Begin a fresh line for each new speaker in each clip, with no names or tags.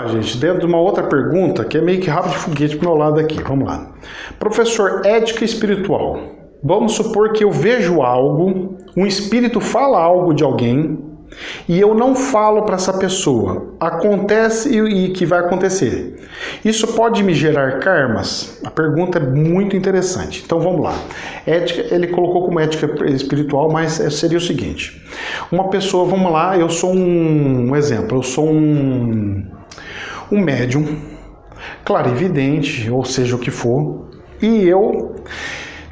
Gente, dentro de uma outra pergunta, que é meio que rabo de foguete pro meu lado aqui, vamos lá. Professor, ética espiritual. Vamos supor que eu vejo algo, um espírito fala algo de alguém, e eu não falo para essa pessoa. Acontece e que vai acontecer. Isso pode me gerar karmas? A pergunta é muito interessante. Então vamos lá. Ética, ele colocou como ética espiritual, mas seria o seguinte. Uma pessoa, vamos lá, eu sou um exemplo, eu sou um médium, clarividente, ou seja o que for, e eu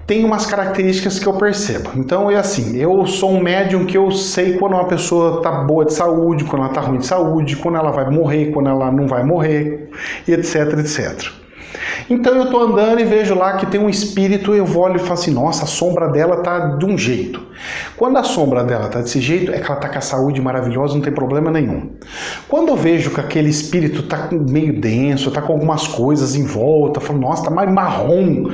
tenho umas características que eu percebo. Então é assim, eu sou um médium que eu sei quando uma pessoa está boa de saúde, quando ela está ruim de saúde, quando ela vai morrer, quando ela não vai morrer, e etc, etc. Então eu estou andando e vejo lá que tem um espírito, eu olho e falo assim, nossa, a sombra dela está de um jeito. Quando a sombra dela está desse jeito, é que ela está com a saúde maravilhosa, não tem problema nenhum. Quando eu vejo que aquele espírito está meio denso, está com algumas coisas em volta, eu falo, nossa, está mais marrom,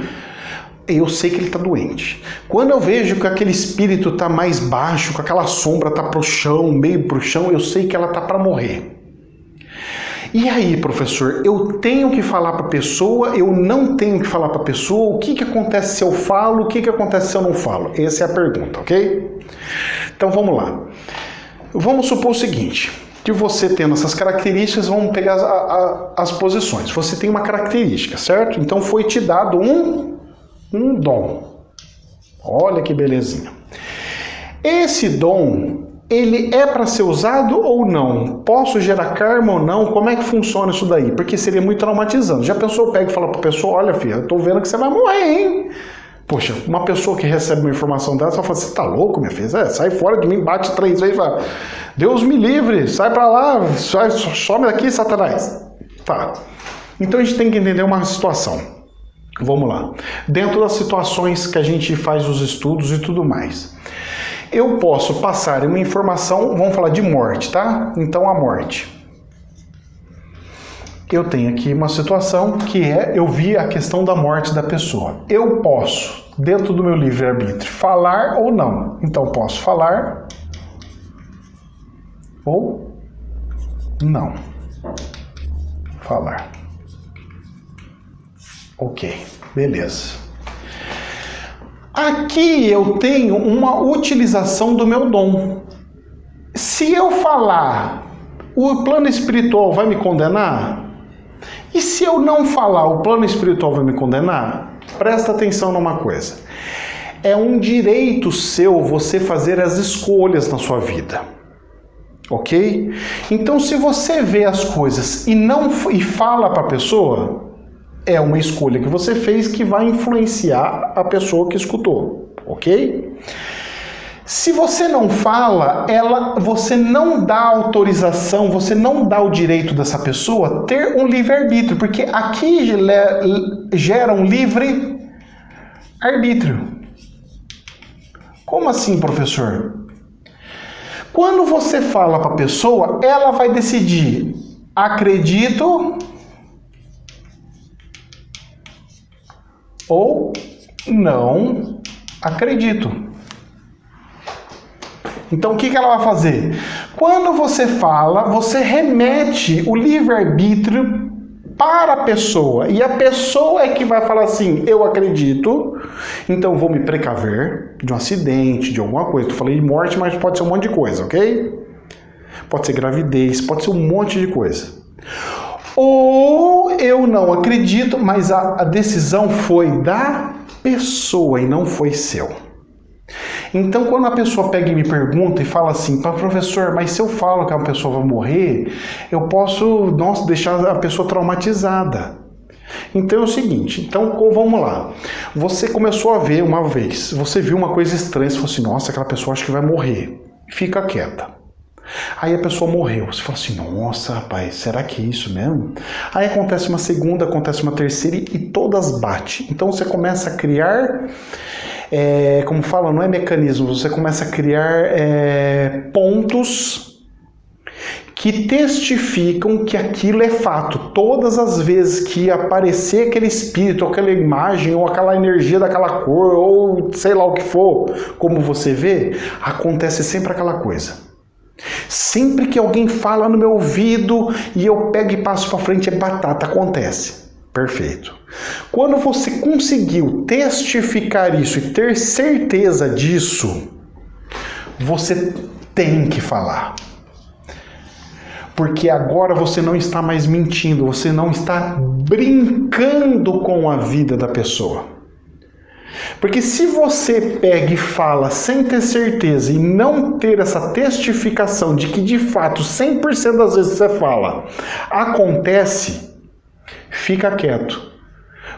eu sei que ele está doente. Quando eu vejo que aquele espírito está mais baixo, que aquela sombra está pro chão, meio pro chão, eu sei que ela está para morrer. E aí, professor, eu tenho que falar para a pessoa, eu não tenho que falar para a pessoa, o que acontece se eu falo, o que acontece se eu não falo? Essa é a pergunta, ok? Então vamos lá. Vamos supor o seguinte, que você tendo essas características, vamos pegar as posições. Você tem uma característica, certo? Então foi te dado um dom. Olha que belezinha. Esse dom, ele é para ser usado ou não? Posso gerar karma ou não? Como é que funciona isso daí? Porque seria muito traumatizante. Já pensou, pega e fala para a pessoa, olha filha, eu tô vendo que você vai morrer, hein? Poxa, uma pessoa que recebe uma informação dessa, ela fala, você tá louco, minha filha? Sai fora de mim, bate 3 vezes e fala, Deus me livre, sai para lá, some daqui, Satanás. Tá. Então a gente tem que entender uma situação. Vamos lá. Dentro das situações que a gente faz os estudos e tudo mais. Eu posso passar uma informação, vamos falar de morte, tá? Então a morte. Eu tenho aqui uma situação que eu vi a questão da morte da pessoa. Eu posso, dentro do meu livre-arbítrio, falar ou não. Então posso falar ou não falar. Ok, beleza. Aqui eu tenho uma utilização do meu dom. Se eu falar, o plano espiritual vai me condenar? E se eu não falar, o plano espiritual vai me condenar? Presta atenção numa coisa. É um direito seu você fazer as escolhas na sua vida. Ok? Então se você vê as coisas e fala para a pessoa, é uma escolha que você fez que vai influenciar a pessoa que escutou, ok? Se você não fala, você não dá autorização, você não dá o direito dessa pessoa ter um livre-arbítrio, porque aqui gera um livre-arbítrio. Como assim, professor? Quando você fala para a pessoa, ela vai decidir, acredito ou não acredito. Então o que ela vai fazer? Quando você fala, você remete o livre-arbítrio para a pessoa. E a pessoa é que vai falar assim, eu acredito, então vou me precaver de um acidente, de alguma coisa. Eu falei de morte, mas pode ser um monte de coisa, ok? Pode ser gravidez, pode ser um monte de coisa. Ou eu não acredito, mas a decisão foi da pessoa e não foi seu. Então, quando a pessoa pega e me pergunta e fala assim, professor, mas se eu falo que a pessoa vai morrer, eu posso, deixar a pessoa traumatizada. Então é o seguinte, então vamos lá. Você começou a ver uma vez, você viu uma coisa estranha, você falou assim, nossa, aquela pessoa acho que vai morrer. Fica quieta. Aí a pessoa morreu. Você fala assim, nossa, rapaz, será que é isso mesmo? Aí acontece uma segunda, acontece uma terceira e todas batem. Então você começa a criar, como fala, não é mecanismo, você começa a criar pontos que testificam que aquilo é fato. Todas as vezes que aparecer aquele espírito, ou aquela imagem, ou aquela energia daquela cor, ou sei lá o que for, como você vê, acontece sempre aquela coisa. Sempre que alguém fala no meu ouvido e eu pego e passo para frente, é batata, acontece. Perfeito. Quando você conseguiu testificar isso e ter certeza disso, você tem que falar. Porque agora você não está mais mentindo, você não está brincando com a vida da pessoa. Porque se você pega e fala sem ter certeza e não ter essa testificação de que de fato 100% das vezes você fala acontece, fica quieto.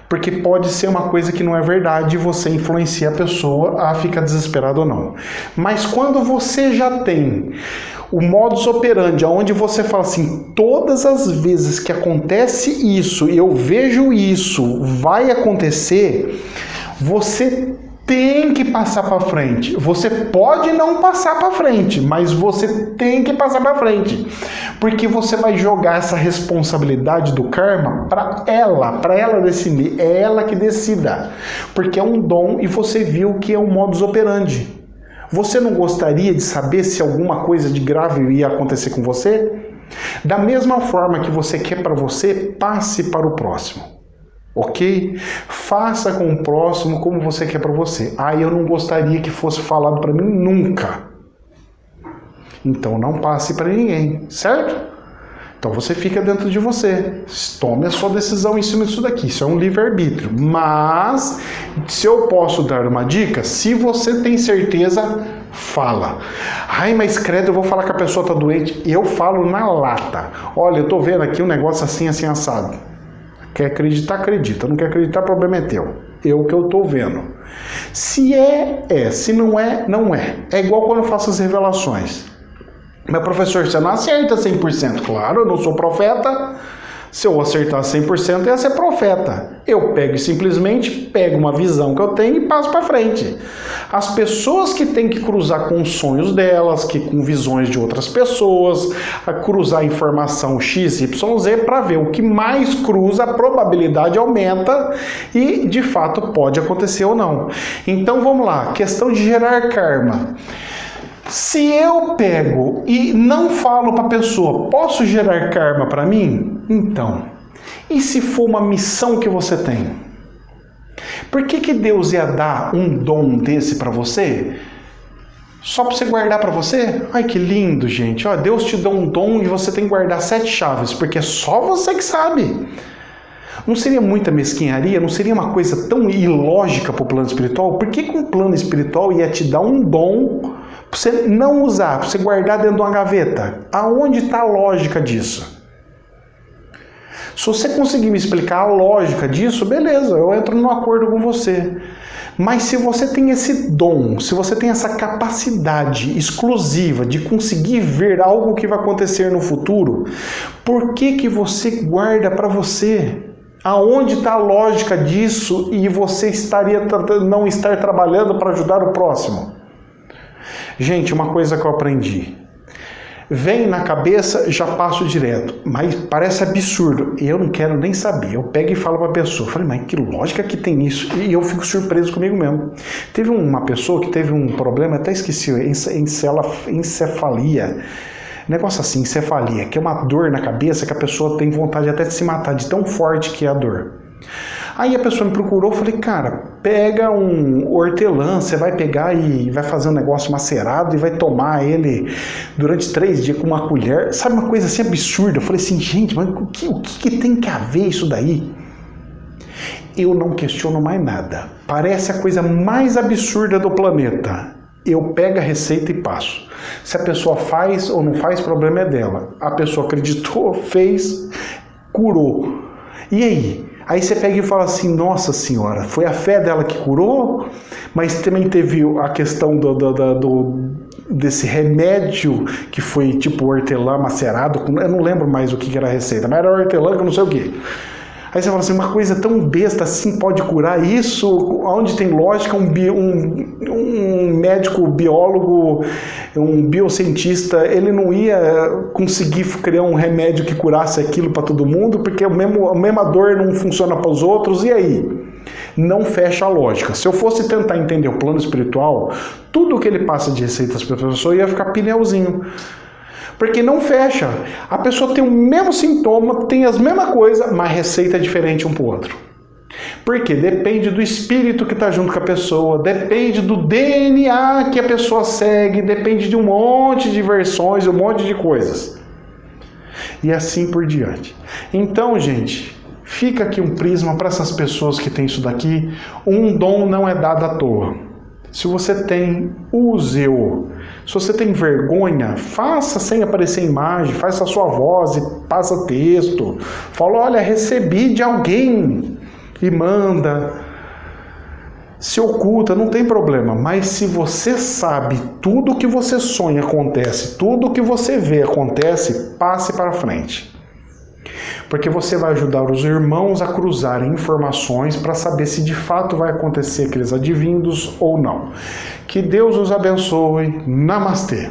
Porque pode ser uma coisa que não é verdade e você influencia a pessoa a ficar desesperada ou não. Mas quando você já tem o modus operandi, onde você fala assim, todas as vezes que acontece isso, eu vejo isso, vai acontecer, você tem que passar para frente. Você pode não passar para frente, mas você tem que passar para frente. Porque você vai jogar essa responsabilidade do karma para ela decidir. É ela que decida. Porque é um dom e você viu que é um modus operandi. Você não gostaria de saber se alguma coisa de grave ia acontecer com você? Da mesma forma que você quer para você, passe para o próximo. Ok? Faça com o próximo como você quer para você. Eu não gostaria que fosse falado para mim nunca. Então não passe para ninguém, certo? Então você fica dentro de você. Tome a sua decisão em cima disso daqui. Isso é um livre-arbítrio. Mas, se eu posso dar uma dica, se você tem certeza, fala. Mas credo, eu vou falar que a pessoa está doente. Eu falo na lata. Olha, eu tô vendo aqui um negócio assim, assim, assado. Quer acreditar, acredita. Não quer acreditar, o problema é teu. O que eu tô vendo. Se é. Se não é, não é. É igual quando eu faço as revelações. Mas professor, você não acerta 100%. Claro, eu não sou profeta. Se eu acertar 100%, eu ia ser profeta. Eu pego e simplesmente pego uma visão que eu tenho e passo para frente. As pessoas que têm que cruzar com os sonhos delas, que com visões de outras pessoas, a cruzar informação X, Y, Z, para ver o que mais cruza, a probabilidade aumenta e, de fato, pode acontecer ou não. Então, vamos lá. Questão de gerar karma. Se eu pego e não falo para a pessoa, posso gerar karma para mim? Então, e se for uma missão que você tem? Por que Deus ia dar um dom desse para você? Só para você guardar para você? Ai, que lindo, gente. Deus te deu um dom e você tem que guardar 7 chaves, porque é só você que sabe. Não seria muita mesquinharia? Não seria uma coisa tão ilógica para o plano espiritual? Por que um plano espiritual ia te dar um dom para você não usar, para você guardar dentro de uma gaveta? Aonde está a lógica disso? Se você conseguir me explicar a lógica disso, beleza, eu entro num acordo com você. Mas se você tem esse dom, se você tem essa capacidade exclusiva de conseguir ver algo que vai acontecer no futuro, por que você guarda para você? Aonde está a lógica disso e você não estar trabalhando para ajudar o próximo? Gente, uma coisa que eu aprendi. Vem na cabeça, já passo direto. Mas parece absurdo. Eu não quero nem saber. Eu pego e falo para a pessoa. Falei, mas que lógica que tem isso? E eu fico surpreso comigo mesmo. Teve uma pessoa que teve um problema, até esqueci, encefalia. Negócio assim, encefalia, que é uma dor na cabeça que a pessoa tem vontade até de se matar, de tão forte que é a dor. Aí a pessoa me procurou, eu falei, cara, pega um hortelã, você vai pegar e vai fazer um negócio macerado e vai tomar ele durante 3 dias com uma colher. Sabe, uma coisa assim absurda? Eu falei assim, gente, mas o que tem que haver isso daí? Eu não questiono mais nada. Parece a coisa mais absurda do planeta. Eu pego a receita e passo. Se a pessoa faz ou não faz, o problema é dela. A pessoa acreditou, fez, curou. E aí? Aí você pega e fala assim, nossa senhora, foi a fé dela que curou? Mas também teve a questão desse remédio que foi tipo hortelã macerado, eu não lembro mais o que era a receita, mas era hortelã que eu não sei o que. Aí você fala assim, uma coisa tão besta assim pode curar isso? Onde tem lógica, um médico biólogo, um biocientista, ele não ia conseguir criar um remédio que curasse aquilo para todo mundo, porque a mesma dor não funciona para os outros, e aí? Não fecha a lógica. Se eu fosse tentar entender o plano espiritual, tudo que ele passa de receitas para a pessoa ia ficar pneuzinho. Porque não fecha. A pessoa tem o mesmo sintoma, tem as mesmas coisas, mas receita é diferente um pro outro. Porque depende do espírito que está junto com a pessoa, depende do DNA que a pessoa segue, depende de um monte de versões, um monte de coisas. E assim por diante. Então, gente, fica aqui um prisma para essas pessoas que têm isso daqui. Um dom não é dado à toa. Se você tem, use-o. Se você tem vergonha, faça sem aparecer imagem, faça a sua voz e passa texto. Fala, olha, recebi de alguém. E manda, se oculta, não tem problema. Mas se você sabe tudo que você sonha acontece, tudo que você vê acontece, passe para frente. Porque você vai ajudar os irmãos a cruzarem informações para saber se de fato vai acontecer aqueles advindos ou não. Que Deus os abençoe. Namastê.